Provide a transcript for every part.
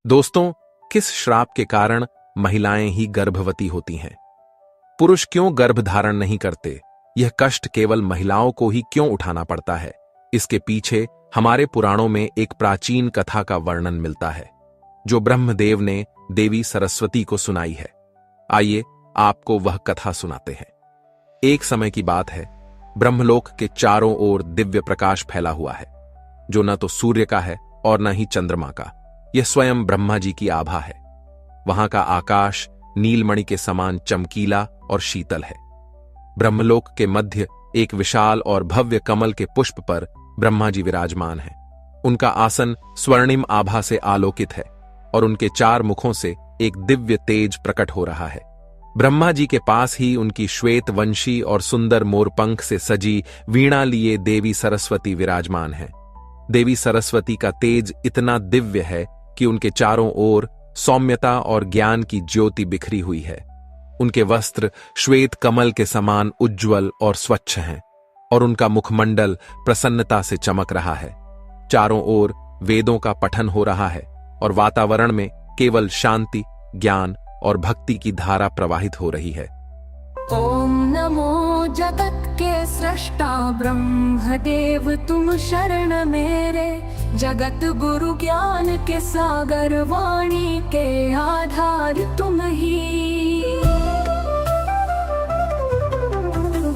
दोस्तों, किस श्राप के कारण महिलाएं ही गर्भवती होती हैं? पुरुष क्यों गर्भ धारण नहीं करते? यह कष्ट केवल महिलाओं को ही क्यों उठाना पड़ता है? इसके पीछे हमारे पुराणों में एक प्राचीन कथा का वर्णन मिलता है, जो ब्रह्मदेव ने देवी सरस्वती को सुनाई है। आइए आपको वह कथा सुनाते हैं। एक समय की बात है, ब्रह्मलोक के चारों ओर दिव्य प्रकाश फैला हुआ है, जो न तो सूर्य का है और न ही चंद्रमा का। यह स्वयं ब्रह्मा जी की आभा है। वहां का आकाश नीलमणि के समान चमकीला और शीतल है। ब्रह्मलोक के मध्य एक विशाल और भव्य कमल के पुष्प पर ब्रह्मा जी विराजमान हैं। उनका आसन स्वर्णिम आभा से आलोकित है और उनके चार मुखों से एक दिव्य तेज प्रकट हो रहा है। ब्रह्मा जी के पास ही उनकी श्वेत वंशी और सुंदर मोरपंख से सजी वीणा लिए देवी सरस्वती विराजमान हैं। देवी सरस्वती का तेज इतना दिव्य है कि उनके चारों ओर सौम्यता और ज्ञान की ज्योति बिखरी हुई है। उनके वस्त्र श्वेत कमल के समान उज्ज्वल और स्वच्छ हैं और उनका मुखमंडल प्रसन्नता से चमक रहा है। चारों ओर वेदों का पठन हो रहा है और वातावरण में केवल शांति, ज्ञान और भक्ति की धारा प्रवाहित हो रही है। ओम नमो जगत के सृष्टा ब्रह्मदेव, तुम शरण मेरे। जगत गुरु ज्ञान के सागर, वाणी के आधार तुम ही।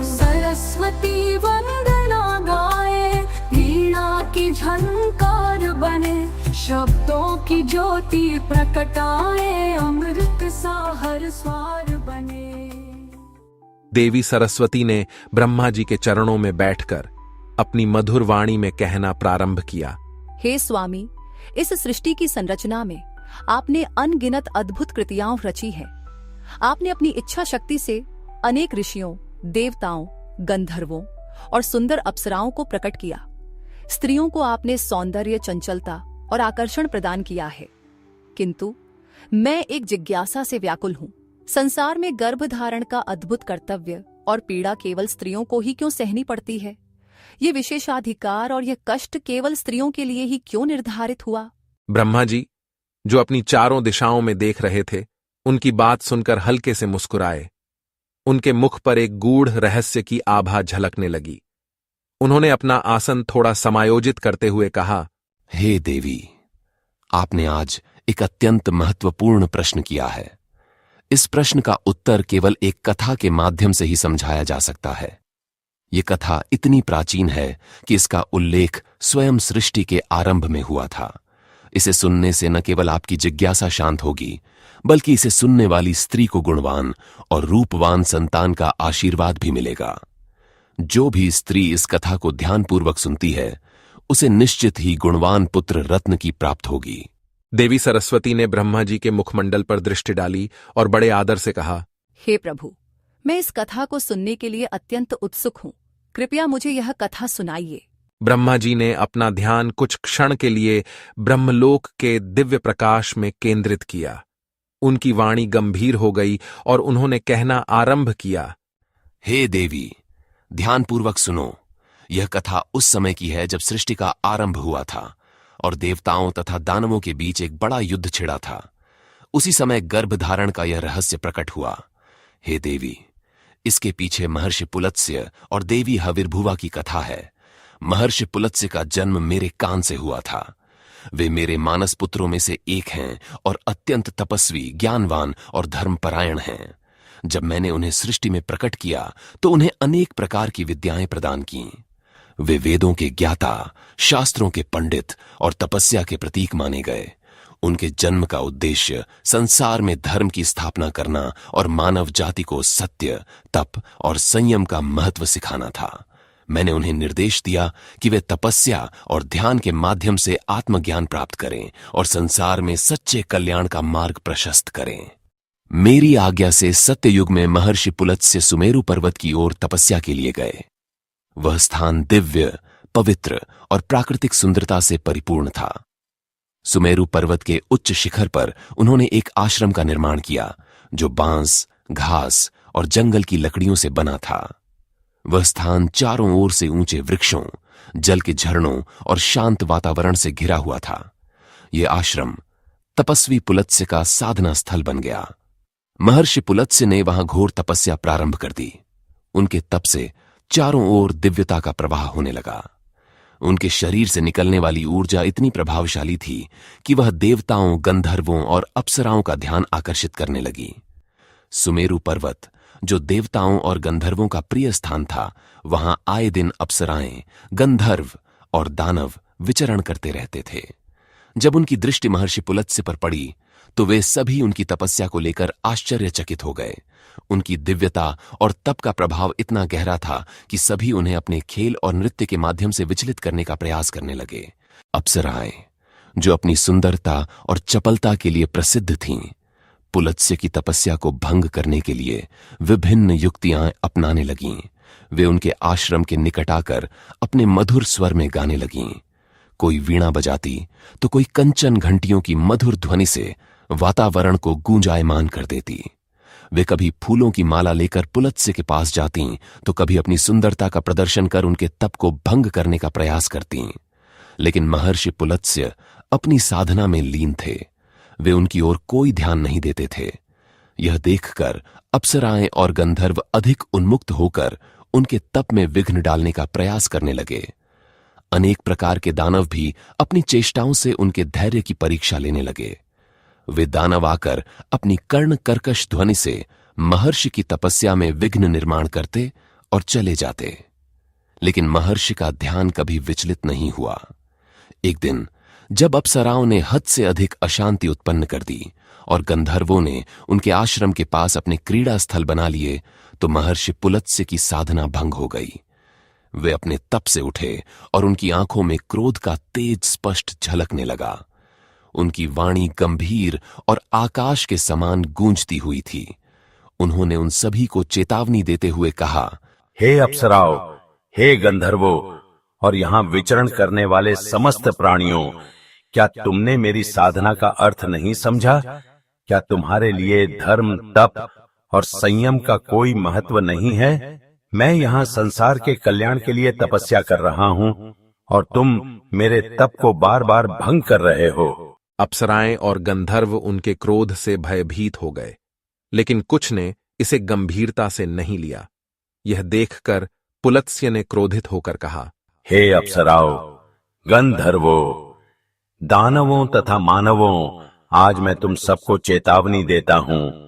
सरस्वती वंदना गाए, वीणा की झंकार बने, शब्दों की ज्योति प्रकटाए, अमृत सा हर स्वार बने। देवी सरस्वती ने ब्रह्मा जी के चरणों में बैठकर अपनी मधुर वाणी में कहना प्रारंभ किया। हे स्वामी, इस सृष्टि की संरचना में आपने अनगिनत अद्भुत कृतियां रची हैं। आपने अपनी इच्छा शक्ति से अनेक ऋषियों, देवताओं, गंधर्वों और सुंदर अप्सराओं को प्रकट किया। स्त्रियों को आपने सौंदर्य, चंचलता और आकर्षण प्रदान किया है। किंतु मैं एक जिज्ञासा से व्याकुल हूं। संसार में गर्भधारण का अद्भुत कर्तव्य और पीड़ा केवल स्त्रियों को ही क्यों सहनी पड़ती है? ये विशेषाधिकार और यह कष्ट केवल स्त्रियों के लिए ही क्यों निर्धारित हुआ? ब्रह्मा जी, जो अपनी चारों दिशाओं में देख रहे थे, उनकी बात सुनकर हल्के से मुस्कुराए। उनके मुख पर एक गूढ़ रहस्य की आभा झलकने लगी। उन्होंने अपना आसन थोड़ा समायोजित करते हुए कहा, हे देवी, आपने आज एक अत्यंत महत्वपूर्ण प्रश्न किया है। इस प्रश्न का उत्तर केवल एक कथा के माध्यम से ही समझाया जा सकता है। यह कथा इतनी प्राचीन है कि इसका उल्लेख स्वयं सृष्टि के आरंभ में हुआ था। इसे सुनने से न केवल आपकी जिज्ञासा शांत होगी, बल्कि इसे सुनने वाली स्त्री को गुणवान और रूपवान संतान का आशीर्वाद भी मिलेगा। जो भी स्त्री इस कथा को ध्यानपूर्वक सुनती है, उसे निश्चित ही गुणवान पुत्र रत्न की प्राप्त होगी। देवी सरस्वती ने ब्रह्मा जी के मुखमंडल पर दृष्टि डाली और बड़े आदर से कहा, हे प्रभु, मैं इस कथा को सुनने के लिए अत्यंत उत्सुक हूँ। कृपया मुझे यह कथा सुनाइए। ब्रह्मा जी ने अपना ध्यान कुछ क्षण के लिए ब्रह्मलोक के दिव्य प्रकाश में केंद्रित किया। उनकी वाणी गंभीर हो गई और उन्होंने कहना आरंभ किया, हे देवी, ध्यानपूर्वक सुनो। यह कथा उस समय की है जब सृष्टि का आरंभ हुआ था और देवताओं तथा दानवों के बीच एक बड़ा युद्ध छिड़ा था। उसी समय गर्भधारण का यह रहस्य प्रकट हुआ। हे देवी, इसके पीछे महर्षि पुलत्स्य और देवी हविर्भुवा की कथा है। महर्षि पुलत्स्य का जन्म मेरे कान से हुआ था। वे मेरे मानस पुत्रों में से एक हैं और अत्यंत तपस्वी, ज्ञानवान और धर्मपरायण हैं। जब मैंने उन्हें सृष्टि में प्रकट किया तो उन्हें अनेक प्रकार की विद्याएं प्रदान की। वे वेदों के ज्ञाता, शास्त्रों के पंडित और तपस्या के प्रतीक माने गए। उनके जन्म का उद्देश्य संसार में धर्म की स्थापना करना और मानव जाति को सत्य, तप और संयम का महत्व सिखाना था। मैंने उन्हें निर्देश दिया कि वे तपस्या और ध्यान के माध्यम से आत्मज्ञान प्राप्त करें और संसार में सच्चे कल्याण का मार्ग प्रशस्त करें। मेरी आज्ञा से सत्ययुग में महर्षि पुलत्स्य सुमेरु पर्वत की ओर तपस्या के लिए गए। वह स्थान दिव्य, पवित्र और प्राकृतिक सुंदरता से परिपूर्ण था। सुमेरु पर्वत के उच्च शिखर पर उन्होंने एक आश्रम का निर्माण किया, जो बांस, घास और जंगल की लकड़ियों से बना था। वह स्थान चारों ओर से ऊंचे वृक्षों, जल के झरनों और शांत वातावरण से घिरा हुआ था। यह आश्रम तपस्वी पुलत्स्य का साधना स्थल बन गया। महर्षि पुलत्स्य ने वहां घोर तपस्या प्रारंभ कर दी। उनके तप से चारों ओर दिव्यता का प्रवाह होने लगा। उनके शरीर से निकलने वाली ऊर्जा इतनी प्रभावशाली थी कि वह देवताओं, गंधर्वों और अप्सराओं का ध्यान आकर्षित करने लगी। सुमेरु पर्वत, जो देवताओं और गंधर्वों का प्रिय स्थान था, वहां आए दिन अप्सराएं, गंधर्व और दानव विचरण करते रहते थे। जब उनकी दृष्टि महर्षि पुलत्स्य पर पड़ी तो वे सभी उनकी तपस्या को लेकर आश्चर्यचकित हो गए। उनकी दिव्यता और तप का प्रभाव इतना गहरा था कि सभी उन्हें अपने खेल और नृत्य के माध्यम से विचलित करने का प्रयास करने लगे। अप्सराएं, जो अपनी सुंदरता और चपलता के लिए प्रसिद्ध थीं, पुलत्स्य की तपस्या को भंग करने के लिए विभिन्न युक्तियां अपनाने लगीं। वे उनके आश्रम के निकट आकर अपने मधुर स्वर में गाने लगीं। कोई वीणा बजाती तो कोई कंचन घंटियों की मधुर ध्वनि से वातावरण को गूंजायमान कर देती। वे कभी फूलों की माला लेकर पुलत्स्य के पास जातीं तो कभी अपनी सुंदरता का प्रदर्शन कर उनके तप को भंग करने का प्रयास करतीं। लेकिन महर्षि पुलत्स्य अपनी साधना में लीन थे। वे उनकी ओर कोई ध्यान नहीं देते थे। यह देखकर अप्सराएं और गंधर्व अधिक उन्मुक्त होकर उनके तप में विघ्न डालने का प्रयास करने लगे। अनेक प्रकार के दानव भी अपनी चेष्टाओं से उनके धैर्य की परीक्षा लेने लगे। वे दानव आकर अपनी कर्ण कर्कश ध्वनि से महर्षि की तपस्या में विघ्न निर्माण करते और चले जाते। लेकिन महर्षि का ध्यान कभी विचलित नहीं हुआ। एक दिन जब अप्सराओं ने हद से अधिक अशांति उत्पन्न कर दी और गंधर्वों ने उनके आश्रम के पास अपने क्रीड़ा स्थल बना लिए, तो महर्षि पुलत्स्य की साधना भंग हो गई। वे अपने तप से उठे और उनकी आंखों में क्रोध का तेज स्पष्ट झलकने लगा। उनकी वाणी गंभीर और आकाश के समान गूंजती हुई थी। उन्होंने उन सभी को चेतावनी देते हुए कहा, हे अप्सराओं, हे गंधर्वों और यहां विचरण करने वाले समस्त प्राणियों, क्या तुमने मेरी साधना का अर्थ नहीं समझा? क्या तुम्हारे लिए धर्म, तप और संयम का कोई महत्व नहीं है? मैं यहाँ संसार के कल्याण के लिए तपस्या कर रहा हूँ और तुम मेरे तप को बार बार भंग कर रहे हो। अप्सराएं और गंधर्व उनके क्रोध से भयभीत हो गए, लेकिन कुछ ने इसे गंभीरता से नहीं लिया। यह देखकर पुलत्स्य ने क्रोधित होकर कहा, हे अप्सराओं, गंधर्वों, दानवों तथा मानवों, आज मैं तुम सबको चेतावनी देता हूँ।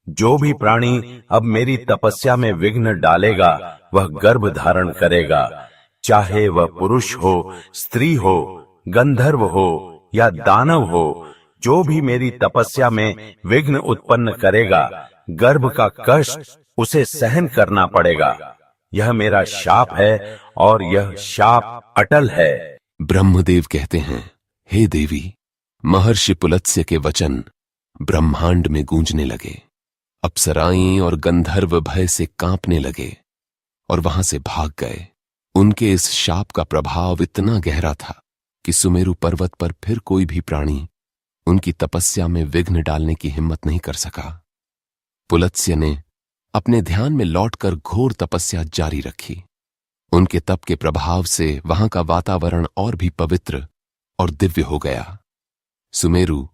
जो भी प्राणी अब मेरी तपस्या में विघ्न डालेगा वह गर्भ धारण करेगा, चाहे वह पुरुष हो, स्त्री हो, गंधर्व हो या दानव हो। जो भी मेरी तपस्या में विघ्न उत्पन्न करेगा, गर्भ का कष्ट उसे सहन करना पड़ेगा। यह मेरा शाप है और यह शाप अटल है। ब्रह्मदेव कहते हैं, हे देवी, महर्षि पुलत्स्य के वचन ब्रह्मांड में गूंजने लगे। अप्सराएं और गंधर्व भय से कांपने लगे और वहां से भाग गए। उनके इस शाप का प्रभाव इतना गहरा था कि सुमेरु पर्वत पर फिर कोई भी प्राणी उनकी तपस्या में विघ्न डालने की हिम्मत नहीं कर सका। पुलत्स्य ने अपने ध्यान में लौटकर घोर तपस्या जारी रखी। उनके तप के प्रभाव से वहां का वातावरण और भी पवित्र और दिव्य हो गया। सुमेरु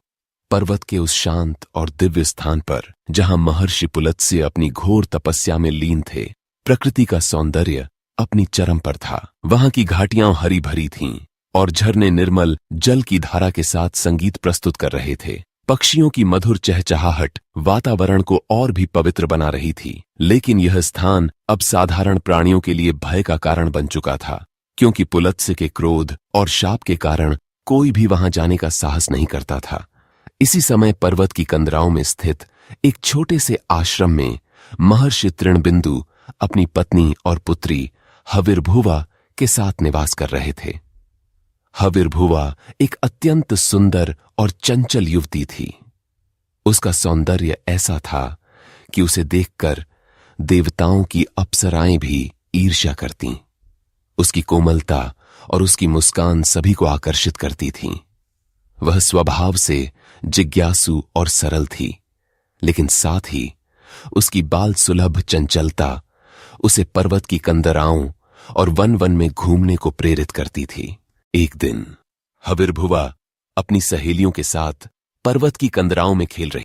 पर्वत के उस शांत और दिव्य स्थान पर जहां महर्षि पुलत्स्य अपनी घोर तपस्या में लीन थे, प्रकृति का सौंदर्य अपनी चरम पर था। वहां की घाटियां हरी भरी थीं और झरने निर्मल जल की धारा के साथ संगीत प्रस्तुत कर रहे थे। पक्षियों की मधुर चहचहाहट वातावरण को और भी पवित्र बना रही थी। लेकिन यह स्थान अब साधारण प्राणियों के लिए भय का कारण बन चुका था, क्योंकि पुलत्स्य के क्रोध और शाप के कारण कोई भी वहां जाने का साहस नहीं करता था। इसी समय पर्वत की कंदराओं में स्थित एक छोटे से आश्रम में महर्षि तृणबिंदु अपनी पत्नी और पुत्री हविर्भुवा के साथ निवास कर रहे थे। हविर्भुवा एक अत्यंत सुंदर और चंचल युवती थी। उसका सौंदर्य ऐसा था कि उसे देखकर देवताओं की अप्सराएं भी ईर्ष्या करतीं। उसकी कोमलता और उसकी मुस्कान सभी को आकर्षित करती थी। वह स्वभाव से जिज्ञासु और सरल थी, लेकिन साथ ही उसकी बाल सुलभ चंचलता उसे पर्वत की कंदराओं और वन वन में घूमने को प्रेरित करती थी। एक दिन हविर्भुवा अपनी सहेलियों के साथ पर्वत की कंदराओं में खेल रही